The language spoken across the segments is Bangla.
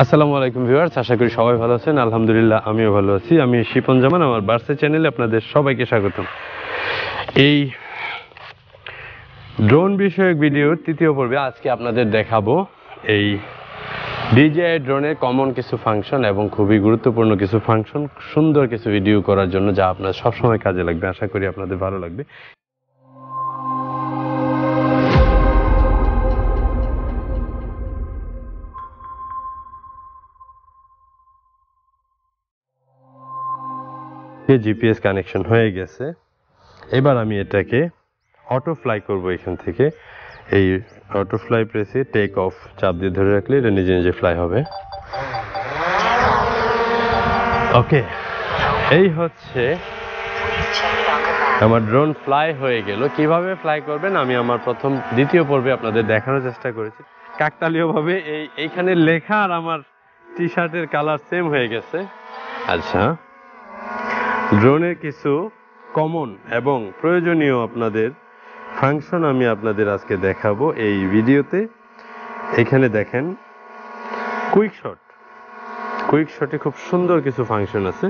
আসসালামু আলাইকুম ভিউয়ার্স, আশা করি সবাই ভালো আছেন। আলহামদুলিল্লাহ আমিও ভালো আছি। আমি শিপন জামান, আমার বার্সে চ্যানেলে আপনাদের সবাইকে স্বাগতম। এই ড্রোন বিষয়ক ভিডিওর তৃতীয় পর্বে আজকে আপনাদের দেখাবো এই DJI ড্রোনের কমন কিছু ফাংশন এবং খুবই গুরুত্বপূর্ণ কিছু ফাংশন, সুন্দর কিছু ভিডিও করার জন্য, যা আপনার সবসময় কাজে লাগবে। আশা করি আপনাদের ভালো লাগবে। জিপিএস কানেকশন হয়ে গেছে। এবার আমি এটাকে অটো ফ্লাই করব। এখান থেকে এই অটো ফ্লাই প্রেসে টেক অফ চাপ দিয়ে ধরে রাখলে এটা নিজে নিজে ফ্লাই হবে। ওকে, এই হচ্ছে আমার ড্রোন ফ্লাই হয়ে গেল। কিভাবে ফ্লাই করবেন আমি আমার দ্বিতীয় পর্বে আপনাদের দেখানোর চেষ্টা করেছি। কাকতালীয়ভাবে এইখানে লেখা আর আমার টি শার্টের কালার সেম হয়ে গেছে। আচ্ছা, ড্রোনের কিছু কমন এবং প্রয়োজনীয় আপনাদের ফাংশন আমি আপনাদের আজকে দেখাবো এই ভিডিওতে। এখানে দেখেন কুইকশটে খুব সুন্দর কিছু ফাংশন আছে।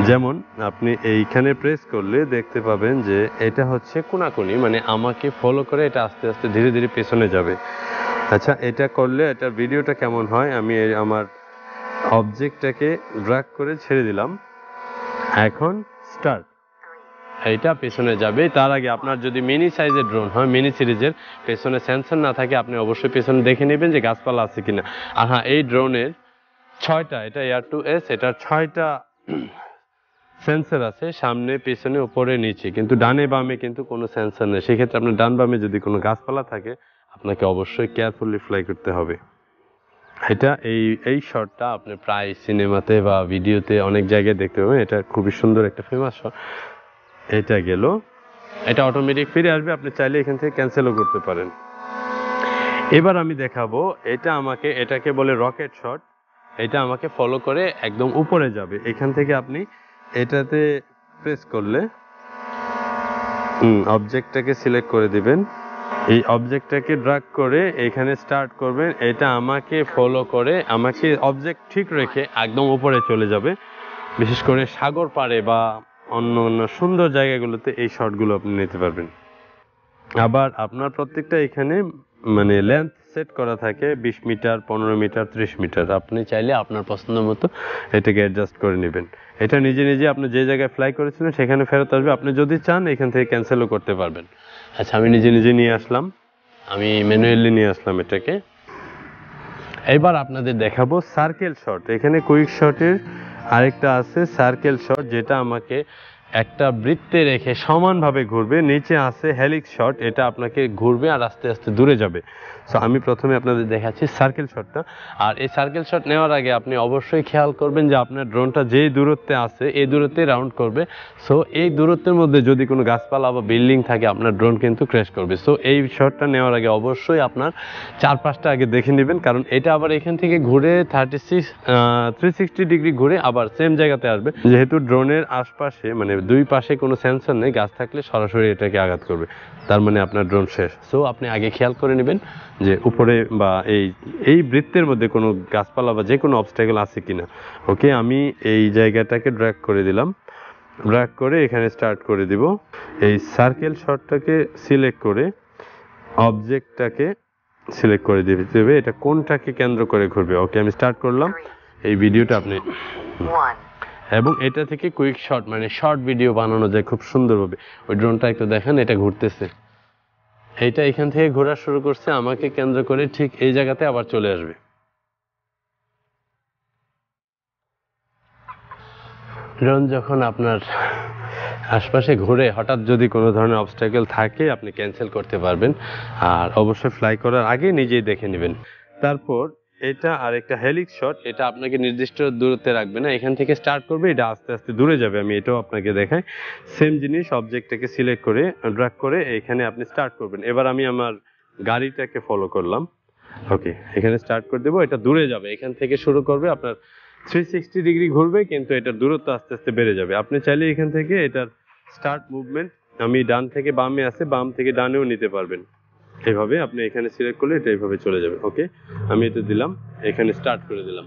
যেমন আপনি এইখানে প্রেস করলে দেখতে পাবেন যে এটা হচ্ছে কোনাকুনি, মানে আমাকে ফলো করে এটা আস্তে আস্তে ধীরে ধীরে পেছনে যাবে। আচ্ছা, এটা করলে এটার ভিডিওটা কেমন হয়, আমি আমার অবজেক্টটাকে ড্র্যাগ করে ছেড়ে দিলাম। এখন স্টার্ট, এইটা পেছনে যাবে। তার আগে আপনার যদি মিনি সাইজের ড্রোন হয়, মিনি সিরিজের, পেছনে সেন্সর না থাকে, আপনি অবশ্যই পেছনে দেখে নেবেন যে গাছপালা আছে কিনা। আর হ্যাঁ, এই ড্রোনের 6টা, এটা এয়ার2এস, এটার 6টা সেন্সর আছে, সামনে পেছনে উপরে নিচে, কিন্তু ডানে বামে কিন্তু কোনো সেন্সর নেই। সেক্ষেত্রে আপনার ডান বামে যদি কোনো গাছপালা থাকে আপনাকে অবশ্যই কেয়ারফুলি ফ্লাই করতে হবে। এটা এই শটটা আপনি প্রায় সিনেমাতে বা ভিডিওতে অনেক জায়গায় দেখতে পাবেন। এটা খুবই সুন্দর একটা ফেমাস শট। এটা গেল, এটা অটোমেটিক ফিরে আসবে, আপনি চাইলে এখান থেকে ক্যান্সেলও করতে পারেন। এবার আমি দেখাবো, এটাকে বলে রকেট শট। এটা আমাকে ফলো করে একদম উপরে যাবে। এখান থেকে আপনি এটাতে প্রেস করলে অবজেক্টটাকে সিলেক্ট করে দিবেন, এই অবজেক্টটাকে ড্র্যাগ করে এখানে স্টার্ট করবেন। এটা আমাকে ফলো করে আমাকে অবজেক্ট ঠিক রেখে একদম উপরে চলে যাবে। বিশেষ করে সাগর পাড়ে বা অন্য অন্য সুন্দর জায়গাগুলোতে এই শটগুলো আপনি নিতে পারবেন। আবার আপনার প্রত্যেকটা এখানে মানে লেন্থ সেট করা থাকে 20 মিটার, 15 মিটার, 30 মিটার। আপনি চাইলে আপনার পছন্দ মতো এটাকে অ্যাডজাস্ট করে নেবেন। এটা নিজে নিজে আপনি যে জায়গায় ফ্লাই করেছিলেন সেখানে ফেরত আসবে। আপনি যদি চান এখান থেকে ক্যান্সেলও করতে পারবেন। আচ্ছা, আমি নিজে নিজে নিয়ে আসলাম, আমি ম্যানুয়ালি নিয়ে আসলাম এটাকে। এবার আপনাদের দেখাবো সার্কেল শট। এখানে কুইক শটের আরেকটা আছে সার্কেল শট, যেটা আমাকে একটা বৃত্তে রেখে সমানভাবে ঘুরবে। নিচে আছে হেলিক্স শট, এটা আপনাকে ঘুরবে আর আস্তে আস্তে দূরে যাবে। সো আমি প্রথমে আপনাদের দেখাচ্ছি সার্কেল শটটা। আর এই সার্কেল শট নেওয়ার আগে আপনি অবশ্যই খেয়াল করবেন যে আপনার ড্রোনটা যেই দূরত্বে আছে এই দূরত্বে রাউন্ড করবে। সো এই দূরত্বের মধ্যে যদি কোনো গাছপালা বা বিল্ডিং থাকে আপনার ড্রোন কিন্তু ক্র্যাশ করবে। সো এই শটটা নেওয়ার আগে অবশ্যই আপনার 4-5টা আগে দেখে নেবেন, কারণ এটা আবার এখান থেকে ঘুরে 360 ডিগ্রি ঘুরে আবার সেম জায়গাতে আসবে। যেহেতু ড্রোনের আশপাশে মানে দুই পাশে কোনো সেন্সর নেই, গাছ থাকলে সরাসরি এটাকে আঘাত করবে, তার মানে আপনার ড্রোন শেষ। সো আপনি আগে খেয়াল করে নেবেন যে উপরে বা এই বৃত্তের মধ্যে কোনো গাছপালা বা যে কোনো অবস্ট্যাকল আছে কিনা। ওকে, আমি এই জায়গাটাকে ড্র্যাগ করে দিলাম, ড্র্যাগ করে এখানে স্টার্ট করে দিব। এই সার্কেল শটটাকে সিলেক্ট করে অবজেক্টটাকে সিলেক্ট করে দিতে হবে, এটা কোনটাকে কেন্দ্র করে ঘুরবে। ওকে, আমি স্টার্ট করলাম এই ভিডিওটা আপনি, এবং এটা থেকে কুইক শট মানে শর্ট ভিডিও বানানো যায় খুব সুন্দরভাবে। ওই ড্রোনটা একটু দেখেন, এটা ঘুরতেছে, এইটা এখান থেকে ঘোরা শুরু করছে আমাকে কেন্দ্র করে, ঠিক এই জায়গাতে আবার চলে আসবে। ড্রোন যখন আপনার আশপাশে ঘুরে হঠাৎ যদি কোনো ধরনের অবস্ট্যাকল থাকে আপনি ক্যান্সেল করতে পারবেন। আর অবশ্যই ফ্লাই করার আগে নিজেই দেখে নেবেন। তারপর এটা আরেকটা হেলিক্স শট, এটা আপনাকে নির্দিষ্ট দূরত্বে রাখবে না, এখান থেকে স্টার্ট করবে, এটা আস্তে আস্তে দূরে যাবে। আমি এটাও আপনাকে দেখাই। সেম জিনিস, অবজেক্টটাকে সিলেক্ট করে ড্র্যাগ করে এখানে আপনি স্টার্ট করবেন। এবার আমি আমার গাড়িটাকে ফলো করলাম। ওকে, এখানে স্টার্ট করে দেবো, এটা দূরে যাবে, এখান থেকে শুরু করবে, আপনার 360 ডিগ্রি ঘুরবে, কিন্তু এটার দূরত্ব আস্তে আস্তে বেড়ে যাবে। আপনি চাইলে এখান থেকে এটার স্টার্ট মুভমেন্ট, আমি ডান থেকে বামে আছে, বাম থেকে ডানেও নিতে পারবেন। এভাবে আপনি এখানে সিলেক্ট করলে এটা এইভাবে চলে যাবে। ওকে, আমি এটা দিলাম, এখানে স্টার্ট করে দিলাম।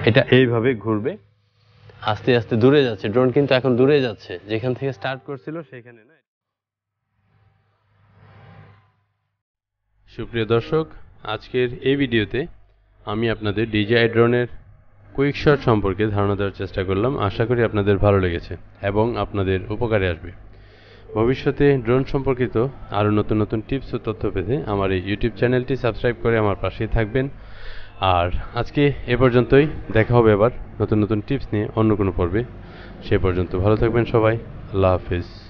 এটা এইভাবে ঘুরবে, আস্তে আস্তে দূরে যাচ্ছে ড্রোন, কিন্তু এখন দূরে যাচ্ছে, যেখান থেকে স্টার্ট করছিল সেখানে না। সুপ্রিয় দর্শক, আজকের এই ভিডিওতে আমি আপনাদের DJI ড্রোনের কুইক শট সম্পর্কে ধারণা দেওয়ার চেষ্টা করলাম। আশা করি আপনাদের ভালো লেগেছে এবং আপনাদের উপকারে আসবে। ভবিষ্যতে ড্রোন সম্পর্কিত আরও নতুন নতুন টিপস ও তথ্য পেতে আমার এই ইউটিউব চ্যানেলটি সাবস্ক্রাইব করে আমার পাশেই থাকবেন। আর আজকে এ পর্যন্তই, দেখা হবে আবার নতুন নতুন টিপস নিয়ে অন্য কোনো পর্বে। সে পর্যন্ত ভালো থাকবেন সবাই। আল্লাহ হাফিজ।